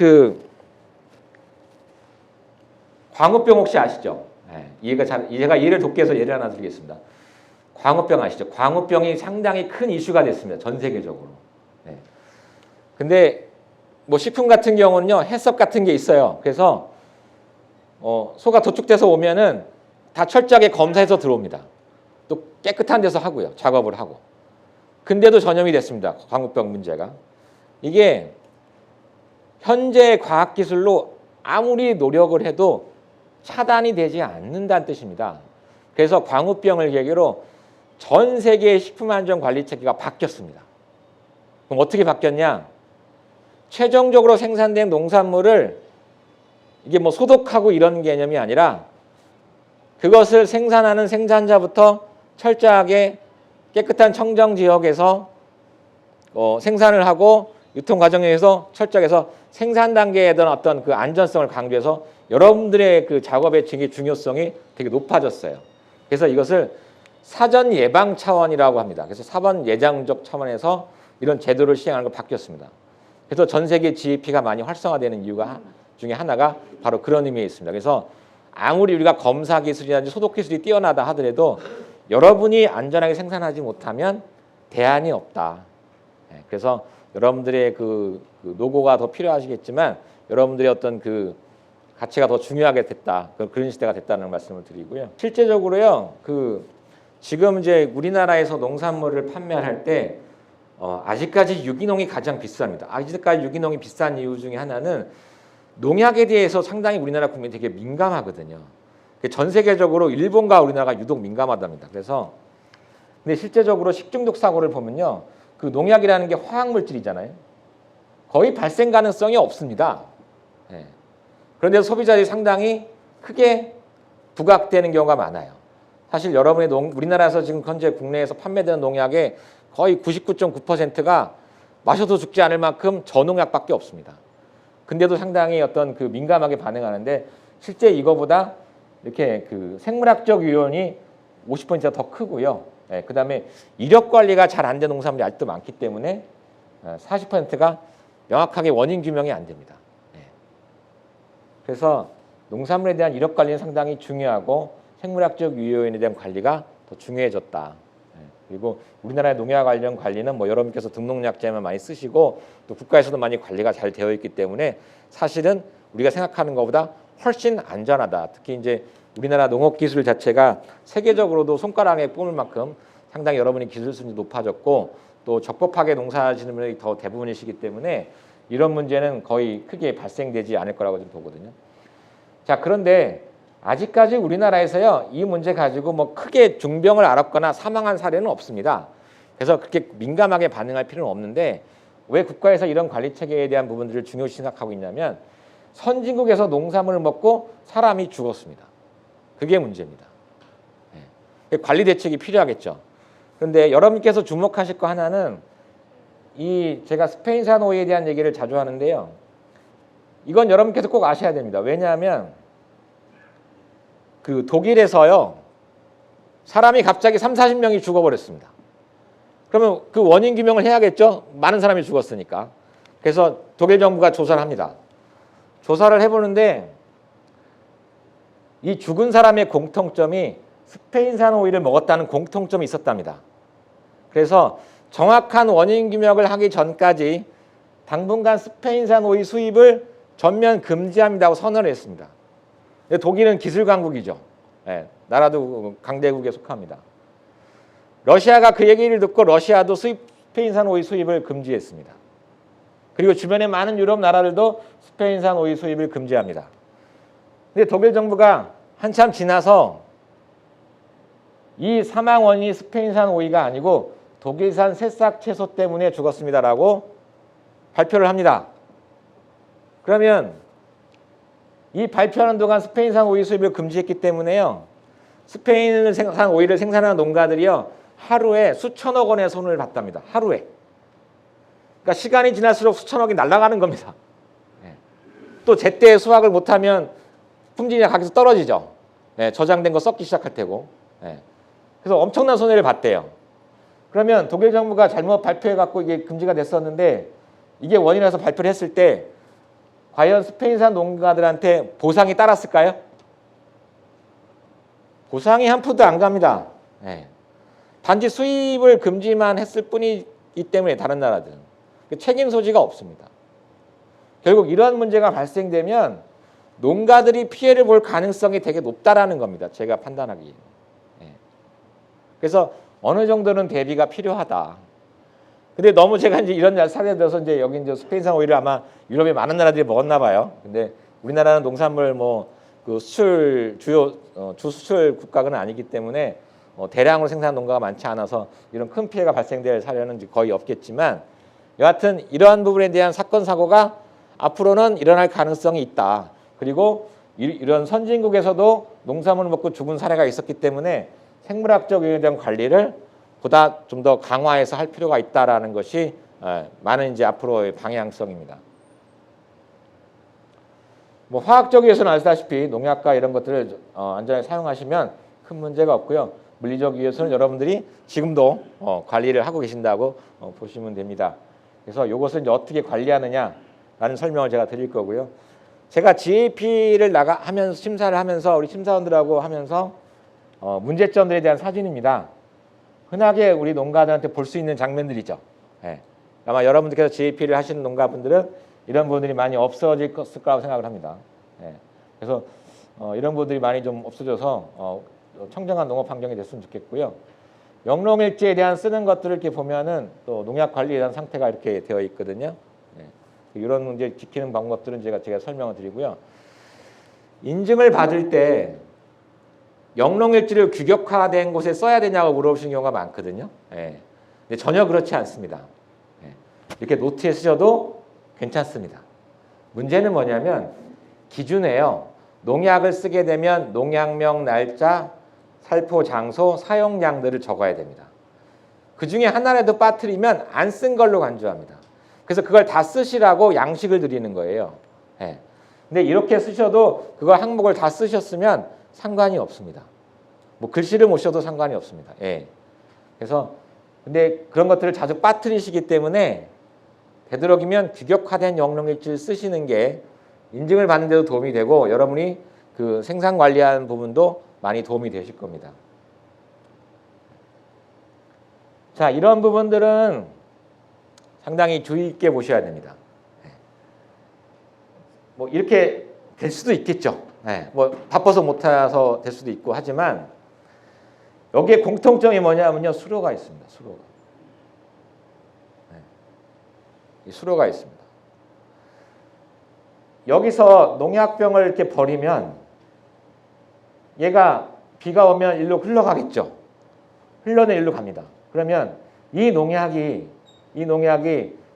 광우병 혹시 아시죠? 제가 이해를 돕기 위해서 예를 하나 드리겠습니다. 광우병 아시죠? 광우병이 상당히 큰 이슈가 됐습니다. 전 세계적으로. 근데 뭐 식품 같은 경우는요, 해썹 같은 게 있어요. 그래서 소가 도축돼서 오면은 다 철저하게 검사해서 들어옵니다. 또 깨끗한 데서 하고요, 작업을 하고. 근데도 전염이 됐습니다. 광우병 문제가. 이게 현재 과학기술로 아무리 노력을 해도 차단이 되지 않는다는 뜻입니다. 그래서 광우병을 계기로 전 세계의 식품안전관리체계가 바뀌었습니다. 그럼 어떻게 바뀌었냐? 최종적으로 생산된 농산물을 이게 뭐 소독하고 이런 개념이 아니라 그것을 생산하는 생산자부터 철저하게 깨끗한 청정 지역에서 생산을 하고 유통 과정에서 철저하게 해서 생산 단계에 대한 어떤 그 안전성을 강조해서 여러분들의 그 작업의 중요성이 되게 높아졌어요. 그래서 이것을 사전 예방 차원이라고 합니다. 그래서 사전 예방적 차원에서 이런 제도를 시행하는 거 바뀌었습니다. 그래서 전 세계 GAP가 많이 활성화되는 이유가 중에 하나가 바로 그런 의미에 있습니다. 그래서 아무리 우리가 검사 기술이라든지 소독 기술이 뛰어나다 하더라도 여러분이 안전하게 생산하지 못하면 대안이 없다. 그래서 여러분들의 그 노고가 더 필요하시겠지만 여러분들의 어떤 그 가치가 더 중요하게 됐다. 그런 시대가 됐다는 말씀을 드리고요. 실제적으로요, 지금 이제 우리나라에서 농산물을 판매할 때 아직까지 유기농이 가장 비쌉니다. 아직까지 유기농이 비싼 이유 중에 하나는 농약에 대해서 상당히 우리나라 국민이 되게 민감하거든요. 전 세계적으로 일본과 우리나라가 유독 민감하답니다. 그래서 근데 실제적으로 식중독 사고를 보면요, 그 농약이라는 게 화학 물질이잖아요. 거의 발생 가능성이 없습니다. 그런데 소비자들이 상당히 크게 부각되는 경우가 많아요. 사실 여러분의 우리나라에서 지금 현재 국내에서 판매되는 농약의 거의 99.9%가 마셔도 죽지 않을 만큼 저농약밖에 없습니다. 근데도 상당히 어떤 그 민감하게 반응하는데 실제 이거보다 이렇게 그 생물학적 유형이 50%가 더 크고요. 그 다음에 이력 관리가 잘 안 된 농산물이 아직도 많기 때문에 40%가 명확하게 원인 규명이 안 됩니다. 그래서 농산물에 대한 이력 관리는 상당히 중요하고 생물학적 유효인에 대한 관리가 더 중요해졌다. 그리고 우리나라의 농약 관련 관리는 뭐 여러분께서 등농약제만 많이 쓰시고 또 국가에서도 많이 관리가 잘 되어 있기 때문에 사실은 우리가 생각하는 것보다 훨씬 안전하다. 특히 이제 우리나라 농업 기술 자체가 세계적으로도 손가락에 꼽을 만큼 상당히 여러분이 기술 수준이 높아졌고 또 적법하게 농사하시는 분이 더 대부분이시기 때문에 이런 문제는 거의 크게 발생되지 않을 거라고 좀 보거든요. 자, 그런데 아직까지 우리나라에서요, 이 문제 가지고 뭐 크게 중병을 앓았거나 사망한 사례는 없습니다. 그래서 그렇게 민감하게 반응할 필요는 없는데 왜 국가에서 이런 관리 체계에 대한 부분들을 중요시 생각하고 있냐면 선진국에서 농산물을 먹고 사람이 죽었습니다. 그게 문제입니다. 관리 대책이 필요하겠죠. 그런데 여러분께서 주목하실 거 하나는 이 제가 스페인산 오이에 대한 얘기를 자주 하는데요. 이건 여러분께서 꼭 아셔야 됩니다. 왜냐하면 그 독일에서요. 사람이 갑자기 30-40명이 죽어버렸습니다. 그러면 그 원인 규명을 해야겠죠? 많은 사람이 죽었으니까. 그래서 독일 정부가 조사를 합니다. 조사를 해보는데 이 죽은 사람의 공통점이 스페인산 오이를 먹었다는 공통점이 있었답니다. 그래서 정확한 원인 규명을 하기 전까지 당분간 스페인산 오이 수입을 전면 금지합니다고 선언을 했습니다. 독일은 기술 강국이죠. 나라도 강대국에 속합니다. 러시아가 그 얘기를 듣고 러시아도 스페인산 오이 수입을 금지했습니다. 그리고 주변의 많은 유럽 나라들도 스페인산 오이 수입을 금지합니다. 근데 독일 정부가 한참 지나서 이 사망 원인이 스페인산 오이가 아니고 독일산 새싹 채소 때문에 죽었습니다라고 발표를 합니다. 그러면 이 발표하는 동안 스페인산 오이 수입을 금지했기 때문에요. 스페인산 오이를 생산하는 농가들이요. 하루에 수천억 원의 손을 봤답니다. 하루에. 그러니까 시간이 지날수록 수천억이 날아가는 겁니다. 또 제때 수확을 못하면 품질이 가격이 떨어지죠. 저장된 거 썩기 시작할 테고. 그래서 엄청난 손해를 봤대요. 그러면 독일 정부가 잘못 발표해갖고 이게 금지가 됐었는데 이게 원인이라서 발표를 했을 때 과연 스페인산 농가들한테 보상이 따랐을까요? 보상이 한 푼도 안 갑니다. 단지 수입을 금지만 했을 뿐이기 때문에 다른 나라들은 책임 소지가 없습니다. 결국 이러한 문제가 발생되면 농가들이 피해를 볼 가능성이 되게 높다라는 겁니다. 제가 판단하기에는. 그래서 어느 정도는 대비가 필요하다. 근데 너무 제가 이제 이런 사례에 들어서 이제 여기 이제 스페인산 오이를 아마 유럽의 많은 나라들이 먹었나 봐요. 근데 우리나라는 농산물 뭐 그 수출 주요 주수출 국가는 아니기 때문에 대량으로 생산하는 농가가 많지 않아서 이런 큰 피해가 발생될 사례는 거의 없겠지만 여하튼 이러한 부분에 대한 사건 사고가 앞으로는 일어날 가능성이 있다. 그리고 이런 선진국에서도 농산물을 먹고 죽은 사례가 있었기 때문에 생물학적 요인에 대한 관리를 보다 좀 더 강화해서 할 필요가 있다라는 것이 많은 이제 앞으로의 방향성입니다. 뭐 화학적 위해서는 아시다시피 농약과 이런 것들을 안전하게 사용하시면 큰 문제가 없고요. 물리적 위해서는 여러분들이 지금도 관리를 하고 계신다고 보시면 됩니다. 그래서 이것을 이제 어떻게 관리하느냐라는 설명을 제가 드릴 거고요. 제가 GAP를 하면서 심사를 하면서 우리 심사원들하고 하면서 문제점들에 대한 사진입니다. 흔하게 우리 농가들한테 볼 수 있는 장면들이죠. 아마 여러분들께서 GAP를 하시는 농가분들은 이런 부분들이 많이 없어질 거라고 생각을 합니다. 그래서 이런 부분들이 많이 좀 없어져서 청정한 농업 환경이 됐으면 좋겠고요. 영농일지에 대한 쓰는 것들을 이렇게 보면은 또 농약 관리에 대한 상태가 이렇게 되어 있거든요. 이런 문제 지키는 방법들은 제가 설명을 드리고요. 인증을 받을 때 영농일지를 규격화된 곳에 써야 되냐고 물어보시는 경우가 많거든요. 근데 전혀 그렇지 않습니다. 이렇게 노트에 쓰셔도 괜찮습니다. 문제는 뭐냐면 기준에요. 농약을 쓰게 되면 농약명, 날짜, 살포 장소, 사용량들을 적어야 됩니다. 그 중에 하나라도 빠뜨리면 안 쓴 걸로 간주합니다. 그래서 그걸 다 쓰시라고 양식을 드리는 거예요. 근데 이렇게 쓰셔도 그거 항목을 다 쓰셨으면 상관이 없습니다. 뭐 글씨를 못 써도 상관이 없습니다. 그래서 근데 그런 것들을 자주 빠뜨리시기 때문에 되도록이면 규격화된 영농일지를 쓰시는 게 인증을 받는 데도 도움이 되고 여러분이 그 생산 관리하는 부분도 많이 도움이 되실 겁니다. 자, 이런 부분들은 상당히 주의 있게 보셔야 됩니다. 뭐 이렇게 될 수도 있겠죠. 뭐 바빠서 못해서 될 수도 있고 하지만 여기에 공통점이 뭐냐면요, 수로가 있습니다. 수로가 있습니다. 여기서 농약병을 이렇게 버리면 얘가 비가 오면 일로 흘러가겠죠. 흘러내 일로 갑니다. 그러면 이 농약이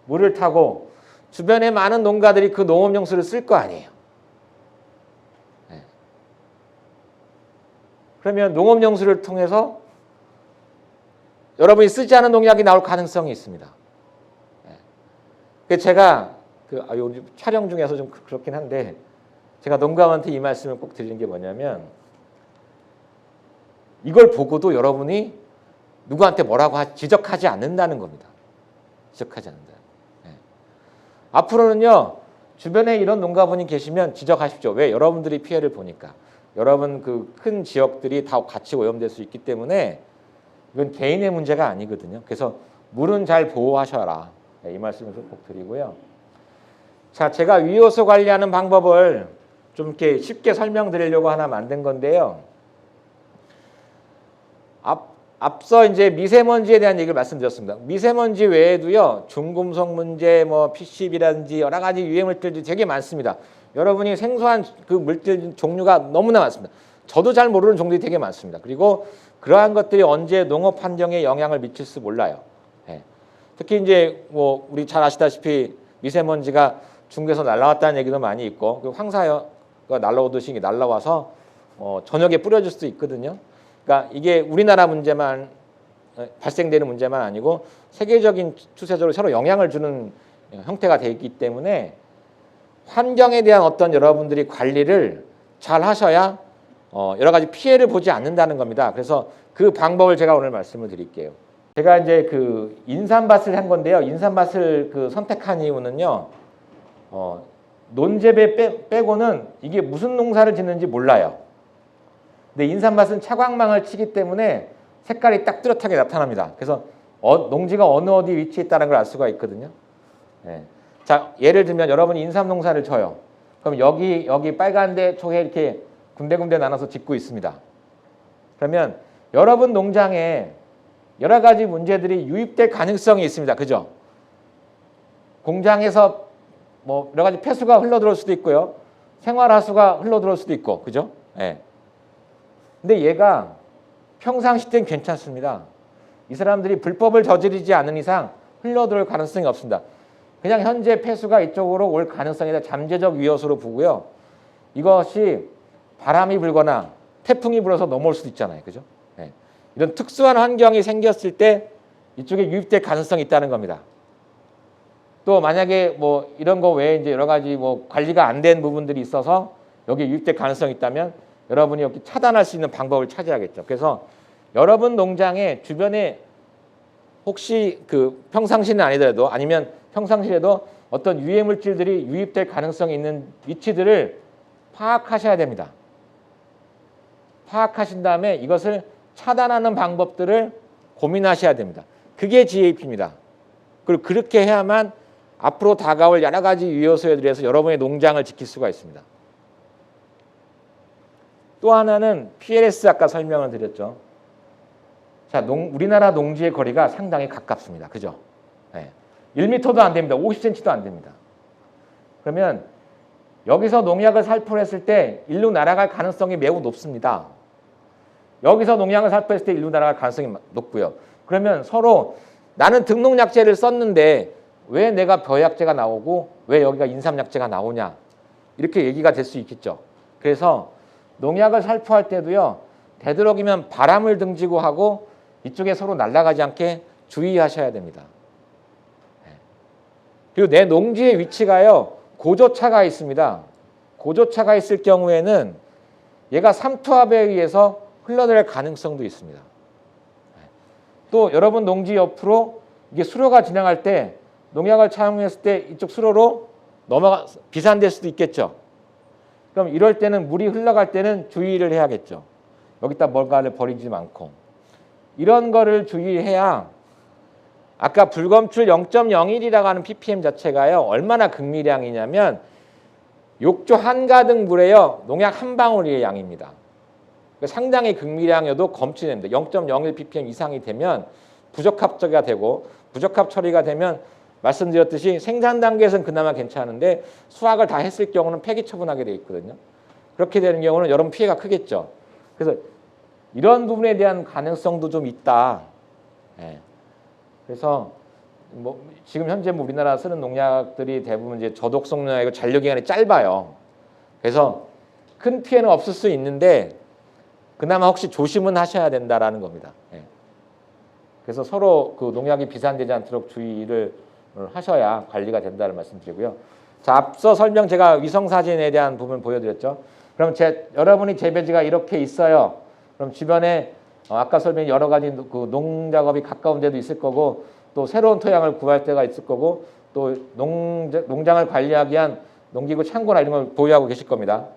물을 타고 주변에 많은 농가들이 그 농업용수를 쓸 거 아니에요. 그러면 농업용수를 통해서 여러분이 쓰지 않은 농약이 나올 가능성이 있습니다. 제가 촬영 중에서 좀 그렇긴 한데 제가 농가한테 이 말씀을 꼭 드리는 게 뭐냐면 이걸 보고도 여러분이 누구한테 뭐라고 지적하지 않는다는 겁니다. 지적하지 않는다. 앞으로는요, 주변에 이런 농가분이 계시면 지적하십시오. 왜? 여러분들이 피해를 보니까. 여러분 그 큰 지역들이 다 같이 오염될 수 있기 때문에 이건 개인의 문제가 아니거든요. 그래서 물은 잘 보호하셔라. 이 말씀을 꼭 드리고요. 자, 제가 위효소 관리하는 방법을 좀 이렇게 쉽게 설명드리려고 하나 만든 건데요. 앞서 이제 미세먼지에 대한 얘기를 말씀드렸습니다. 미세먼지 외에도요, 중금속 문제, 뭐 PCB라든지 여러 가지 유해 물질들이 되게 많습니다. 여러분이 생소한 그 물질 종류가 너무나 많습니다. 저도 잘 모르는 종들이 되게 많습니다. 그리고 그러한 것들이 언제 농업 환경에 영향을 미칠지 몰라요. 특히 이제 뭐 우리 잘 아시다시피 미세먼지가 중국에서 날라왔다는 얘기도 많이 있고, 그 황사가 날라오듯이 날라와서 저녁에 뿌려질 수도 있거든요. 그러니까 이게 우리나라 문제만 발생되는 문제만 아니고 세계적인 추세적으로 서로 영향을 주는 형태가 되어 있기 때문에 환경에 대한 어떤 여러분들이 관리를 잘 하셔야 여러 가지 피해를 보지 않는다는 겁니다. 그래서 그 방법을 제가 오늘 말씀을 드릴게요. 제가 이제 그 인삼밭을 한 건데요. 인삼밭을 그 선택한 이유는요, 논재배 빼고는 이게 무슨 농사를 짓는지 몰라요. 근데 인삼밭은 차광망을 치기 때문에 색깔이 딱 뚜렷하게 나타납니다. 그래서 농지가 어디 위치에 있다는 걸 알 수가 있거든요. 자, 예를 들면 여러분이 인삼 농사를 쳐요. 그럼 여기 빨간데 쪽에 이렇게 군데군데 나눠서 짓고 있습니다. 그러면 여러분 농장에 여러 가지 문제들이 유입될 가능성이 있습니다. 그죠? 공장에서 뭐 여러 가지 폐수가 흘러들어올 수도 있고요. 생활하수가 흘러들어올 수도 있고, 그죠? 근데 얘가 평상시 땐 괜찮습니다. 이 사람들이 불법을 저지르지 않는 이상 흘러들어올 가능성이 없습니다. 그냥 현재 폐수가 이쪽으로 올 가능성이 잠재적 위협으로 보고요. 이것이 바람이 불거나 태풍이 불어서 넘어올 수도 있잖아요. 그죠? 이런 특수한 환경이 생겼을 때 이쪽에 유입될 가능성이 있다는 겁니다. 또 만약에 뭐 이런 거 외에 이제 여러 가지 뭐 관리가 안 된 부분들이 있어서 여기에 유입될 가능성이 있다면 여러분이 여기 차단할 수 있는 방법을 찾아야겠죠. 그래서 여러분 농장에 주변에 혹시 그 평상시는 아니더라도 아니면 평상시에도 어떤 유해 물질들이 유입될 가능성이 있는 위치들을 파악하셔야 됩니다. 파악하신 다음에 이것을 차단하는 방법들을 고민하셔야 됩니다. 그게 GAP입니다. 그리고 그렇게 해야만 앞으로 다가올 여러 가지 유효소에 대해서 여러분의 농장을 지킬 수가 있습니다. 또 하나는 PLS 아까 설명을 드렸죠. 자, 우리나라 농지의 거리가 상당히 가깝습니다. 그죠? 1m도 안 됩니다. 50cm도 안 됩니다. 그러면 여기서 농약을 살포했을 때 일로 날아갈 가능성이 매우 높습니다. 여기서 농약을 살포했을 때 일로 날아갈 가능성이 높고요. 그러면 서로 나는 등농약제를 썼는데 왜 내가 벼약제가 나오고 왜 여기가 인삼약제가 나오냐 이렇게 얘기가 될 수 있겠죠. 그래서 농약을 살포할 때도요. 되도록이면 바람을 등지고 하고 이쪽에 서로 날아가지 않게 주의하셔야 됩니다. 그리고 내 농지의 위치가요. 고조차가 있습니다. 고조차가 있을 경우에는 얘가 삼투압에 의해서 흘러들 가능성도 있습니다. 또 여러분 농지 옆으로 이게 수로가 지나갈 때 농약을 차용했을 때 이쪽 수로로 비산될 수도 있겠죠. 그럼 이럴 때는 물이 흘러갈 때는 주의를 해야겠죠. 여기다 뭔가를 버리지 않고. 이런 거를 주의해야 아까 불검출 0.01이라고 하는 ppm 자체가요. 얼마나 극미량이냐면 욕조 한가득 물에요. 농약 한 방울의 양입니다. 상당히 극미량이어도 검출됩니다. 0.01 ppm 이상이 되면 부적합 처리가 되고 부적합 처리가 되면 말씀드렸듯이 생산 단계에서는 그나마 괜찮은데 수확을 다 했을 경우는 폐기 처분하게 돼 있거든요. 그렇게 되는 경우는 여러분 피해가 크겠죠. 그래서 이런 부분에 대한 가능성도 좀 있다. 예. 그래서 뭐 지금 현재 뭐 우리나라 쓰는 농약들이 대부분 이제 저독성 농약이고 잔류 기간이 짧아요. 그래서 큰 피해는 없을 수 있는데 그나마 혹시 조심은 하셔야 된다라는 겁니다. 예. 그래서 서로 그 농약이 비산되지 않도록 주의를 하셔야 관리가 된다는 말씀드리고요. 자, 앞서 설명 제가 위성 사진에 대한 부분 보여드렸죠. 그럼 여러분이 재배지가 이렇게 있어요. 그럼 주변에 아까 설명한 여러 가지 그 농작업이 가까운 데도 있을 거고 또 새로운 토양을 구할 때가 있을 거고 또 농장을 관리하기 위한 농기구 창고나 이런 걸 보유하고 계실 겁니다.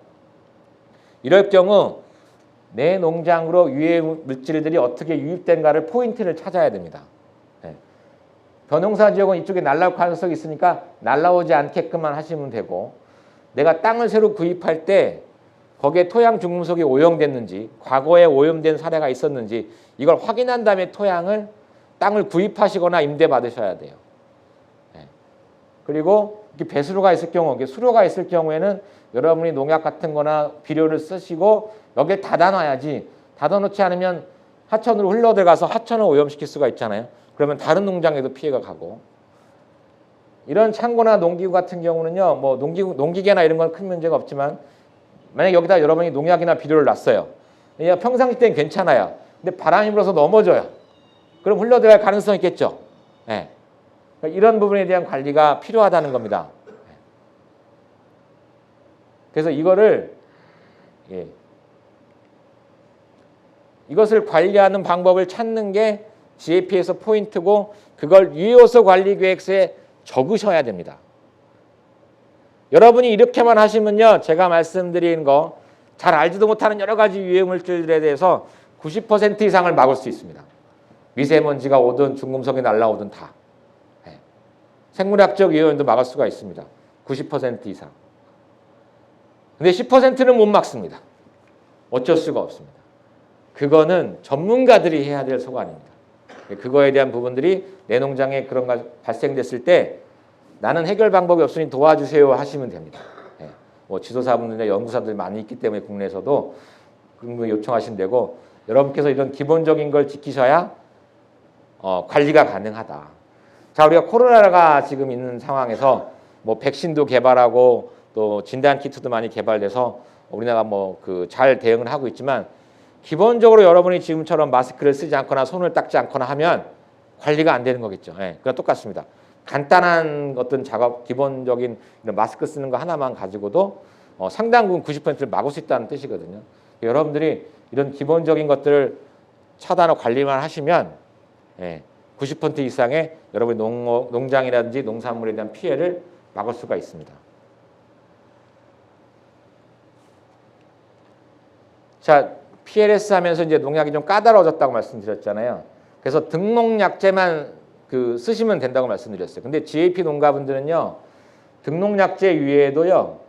이럴 경우 내 농장으로 유해 물질들이 어떻게 유입된가를 포인트를 찾아야 됩니다. 네. 벼농사 지역은 이쪽에 날라올 가능성이 있으니까 날라오지 않게끔만 하시면 되고 내가 땅을 새로 구입할 때 거기에 토양 중금속이 오염됐는지 과거에 오염된 사례가 있었는지 이걸 확인한 다음에 땅을 구입하시거나 임대받으셔야 돼요. 네. 그리고 이렇게 배수로가 있을 경우, 수로가 있을 경우에는 여러분이 농약 같은 거나 비료를 쓰시고 여기에 닫아놔야지 닫아놓지 않으면 하천으로 흘러들어가서 하천을 오염시킬 수가 있잖아요. 그러면 다른 농장에도 피해가 가고 이런 창고나 농기구 같은 경우는요. 뭐 농기계나 이런 건 큰 문제가 없지만 만약 여기다 여러분이 농약이나 비료를 놨어요. 평상시 때는 괜찮아요. 근데 바람이 불어서 넘어져요. 그럼 흘러들어갈 가능성이 있겠죠. 네. 그러니까 이런 부분에 대한 관리가 필요하다는 겁니다. 그래서 이것을 관리하는 방법을 찾는 게 GAP에서 포인트고 그걸 유해요소 관리 계획서에 적으셔야 됩니다. 여러분이 이렇게만 하시면요. 제가 말씀드린 거 잘 알지도 못하는 여러 가지 유해 물질들에 대해서 90% 이상을 막을 수 있습니다. 미세먼지가 오든 중금속이 날라오든 다. 네. 생물학적 유해오염도 막을 수가 있습니다. 90% 이상. 근데 10%는 못 막습니다. 어쩔 수가 없습니다. 그거는 전문가들이 해야 될 소관입니다. 그거에 대한 부분들이 내 농장에 그런 거 발생됐을 때 나는 해결 방법이 없으니 도와주세요 하시면 됩니다. 네. 뭐 지도사분들이나 연구사들 많이 있기 때문에 국내에서도 그런 거 요청하시면 되고 여러분께서 이런 기본적인 걸 지키셔야 관리가 가능하다. 자, 우리가 코로나가 지금 있는 상황에서 뭐 백신도 개발하고 또 진단 키트도 많이 개발돼서 우리나라가 뭐 잘 대응을 하고 있지만 기본적으로 여러분이 지금처럼 마스크를 쓰지 않거나 손을 닦지 않거나 하면 관리가 안 되는 거겠죠. 예, 그건 똑같습니다. 간단한 어떤 작업, 기본적인 이런 마스크 쓰는 거 하나만 가지고도 상당 부분 90%를 막을 수 있다는 뜻이거든요. 여러분들이 이런 기본적인 것들을 차단하고 관리만 하시면 90% 이상의 여러분의 농장이라든지 농산물에 대한 피해를 막을 수가 있습니다. 자, PLS 하면서 이제 농약이 좀 까다로워졌다고 말씀드렸잖아요. 그래서 등농약제만 쓰시면 된다고 말씀드렸어요. 근데 GAP 농가분들은요, 등농약제 위에도요,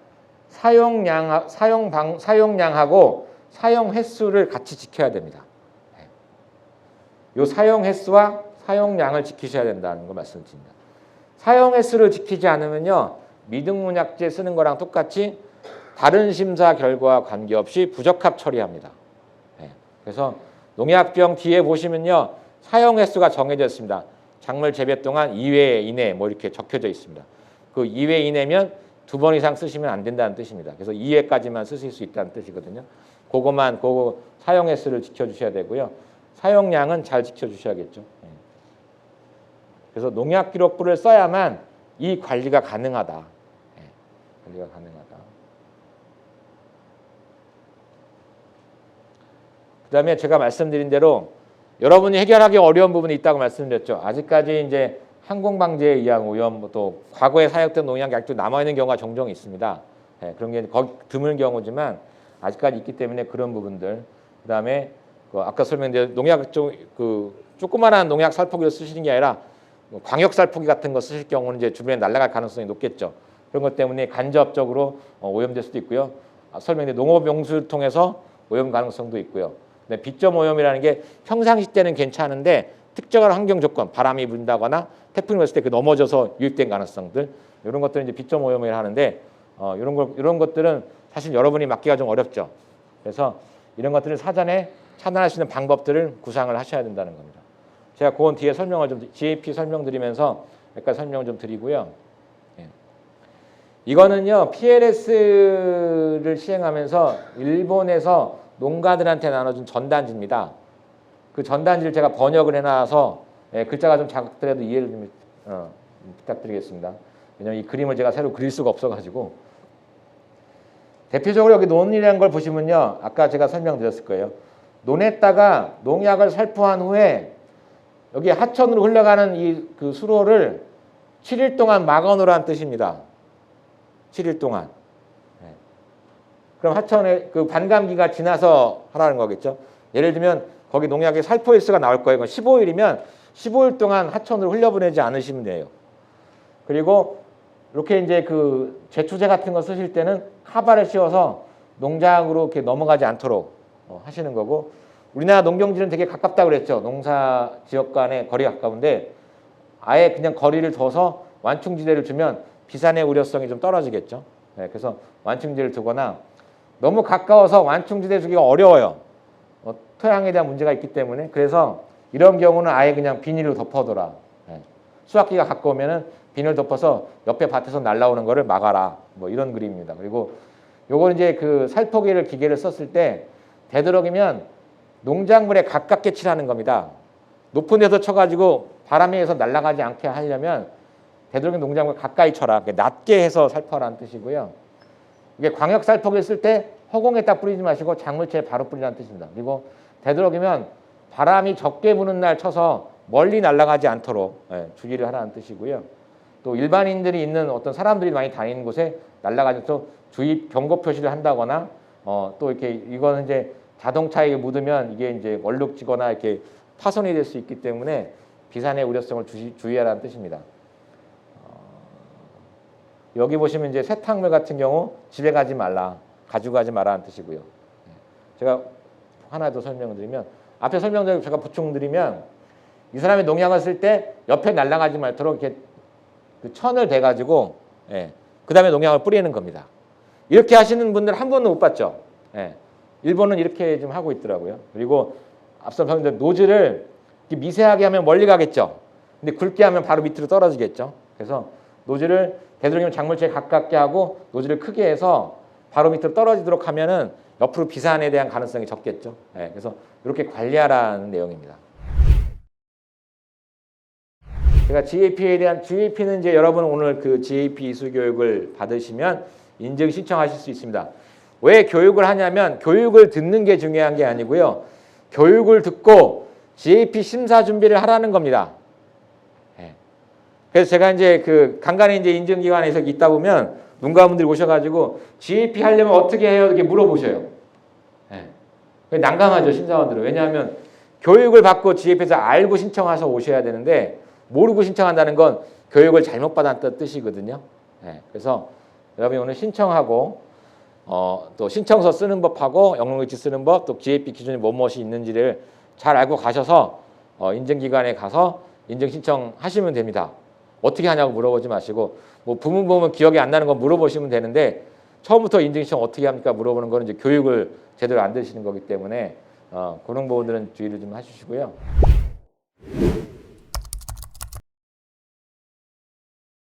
사용량하고 사용 횟수를 같이 지켜야 됩니다. 이 사용 횟수와 사용량을 지키셔야 된다는 거 말씀드립니다. 사용 횟수를 지키지 않으면요, 미등농약제 쓰는 거랑 똑같이 다른 심사 결과와 관계없이 부적합 처리합니다. 그래서 농약병 뒤에 보시면요, 사용 횟수가 정해져 있습니다. 작물 재배 동안 2회 이내 뭐 이렇게 적혀져 있습니다. 그 2회 이내면 2번 이상 쓰시면 안 된다는 뜻입니다. 그래서 2회까지만 쓰실 수 있다는 뜻이거든요. 그거 사용 횟수를 지켜주셔야 되고요. 사용량은 잘 지켜주셔야겠죠. 그래서 농약 기록부를 써야만 이 관리가 가능하다. 관리가 가능하다. 그 다음에 제가 말씀드린 대로 여러분이 해결하기 어려운 부분이 있다고 말씀드렸죠. 아직까지 이제 항공방제에 의한 오염, 또 과거에 사용된 농약이 아직도 남아있는 경우가 종종 있습니다. 그런 게 드문 경우지만 아직까지 있기 때문에 그런 부분들. 그 다음에 아까 설명드린 농약 조그만한 농약 살포기를 쓰시는 게 아니라 뭐 광역살포기 같은 거 쓰실 경우는 이제 주변에 날아갈 가능성이 높겠죠. 그런 것 때문에 간접적으로 오염될 수도 있고요. 설명된 농업용수를 통해서 오염 가능성도 있고요. 근데 비점 오염이라는 게 평상시 때는 괜찮은데 특정한 환경 조건, 바람이 분다거나 태풍이 왔을 때 그 넘어져서 유입된 가능성들 이런 것들은 이제 비점 오염이라 하는데 이런 것들은 사실 여러분이 막기가 좀 어렵죠. 그래서 이런 것들을 사전에 차단할 수 있는 방법들을 구상을 하셔야 된다는 겁니다. 제가 그건 뒤에 설명을 좀 GAP 설명드리면서 몇 가지 설명을 좀 드리고요. 이거는요 PLS를 시행하면서 일본에서 농가들한테 나눠준 전단지입니다. 그 전단지를 제가 번역을 해놔서 글자가 좀 작더라도 이해를 좀 부탁드리겠습니다. 왜냐하면 이 그림을 제가 새로 그릴 수가 없어가지고 대표적으로 여기 논이라는 걸 보시면요 아까 제가 설명드렸을 거예요. 논에다가 농약을 살포한 후에 여기 하천으로 흘러가는 이 그 수로를 7일 동안 막아놓으라는 뜻입니다. 7일 동안. 그럼 하천에 그 반감기가 지나서 하라는 거겠죠. 예를 들면 거기 농약의 살포 일수가 나올 거예요. 15일이면 15일 동안 하천으로 흘려보내지 않으시면 돼요. 그리고 이렇게 이제 그 제초제 같은 거 쓰실 때는 카바를 씌워서 농장으로 이렇게 넘어가지 않도록 하시는 거고 우리나라 농경지는 되게 가깝다고 그랬죠. 농사 지역 간의 거리가 가까운데 아예 그냥 거리를 둬서 완충지대를 주면 비산의 우려성이 좀 떨어지겠죠. 그래서 완충지대를 두거나 너무 가까워서 완충지대 주기가 어려워요. 토양에 대한 문제가 있기 때문에 그래서 이런 경우는 아예 그냥 비닐로 덮어둬라. 수확기가 가까우면은 비닐 덮어서 옆에 밭에서 날라오는 거를 막아라. 뭐 이런 그림입니다. 그리고 요거는 이제 그 살포기를 기계를 썼을 때 되도록이면 농작물에 가깝게 칠하는 겁니다. 높은 데서 쳐가지고 바람에 의해서 날아가지 않게 하려면 되도록이면 농작물 가까이 쳐라. 낮게 해서 살포하라는 뜻이고요. 이게 광역 살포기를 쓸 때 허공에 딱 뿌리지 마시고 작물체에 바로 뿌리라는 뜻입니다. 그리고 되도록이면 바람이 적게 부는 날 쳐서 멀리 날아가지 않도록 주의를 하라는 뜻이고요. 또 일반인들이 있는 어떤 사람들이 많이 다니는 곳에 날아가지 않도록 주의 경고 표시를 한다거나 또 이렇게 이거는 이제 자동차에 묻으면 이게 이제 얼룩지거나 이렇게 파손이 될 수 있기 때문에 비산의 우려성을 주의하라는 뜻입니다. 여기 보시면 이제 세탁물 같은 경우 집에 가지 말라, 가지고 가지 말라는 뜻이고요. 제가 하나 더 설명드리면 앞에 설명드리고 제가 보충드리면 이 사람이 농약을 쓸 때 옆에 날아가지 말도록 이렇게 그 천을 대가지고 그 다음에 농약을 뿌리는 겁니다. 이렇게 하시는 분들 한 번도 못 봤죠. 일본은 이렇게 좀 하고 있더라고요. 그리고 앞서 설명드린 노즐을 미세하게 하면 멀리 가겠죠. 근데 굵게 하면 바로 밑으로 떨어지겠죠. 그래서 노즐을 되도록이면 작물체에 가깝게 하고 노즐을 크게 해서 바로 밑으로 떨어지도록 하면은 옆으로 비산에 대한 가능성이 적겠죠. 그래서 이렇게 관리하라는 내용입니다. 제가 GAP에 대한 GAP는 이제 여러분 오늘 그 GAP 이수 교육을 받으시면 인증 신청하실 수 있습니다. 왜 교육을 하냐면 교육을 듣는 게 중요한 게 아니고요. 교육을 듣고 GAP 심사 준비를 하라는 겁니다. 그래서 제가 이제 그 간간히 이제 인증기관에서 있다 보면 농가분들이 오셔가지고 GAP 하려면 어떻게 해요? 이렇게 물어보셔요. 난감하죠, 심사원들은. 왜냐하면 교육을 받고 GAP에서 알고 신청해서 오셔야 되는데 모르고 신청한다는 건 교육을 잘못 받았다는 뜻이거든요. 그래서 여러분이 오늘 신청하고 또 신청서 쓰는 법하고 영농일지 쓰는 법, 또 GAP 기준이 무엇이 있는지를 잘 알고 가셔서 인증기관에 가서 인증 신청하시면 됩니다. 어떻게 하냐고 물어보지 마시고 뭐 부문 보면 기억이 안 나는 거 물어보시면 되는데 처음부터 인증 신청 어떻게 합니까 물어보는 거는 이제 교육을 제대로 안 들으시는 거기 때문에 그런 부분들은 주의를 좀 해주시고요.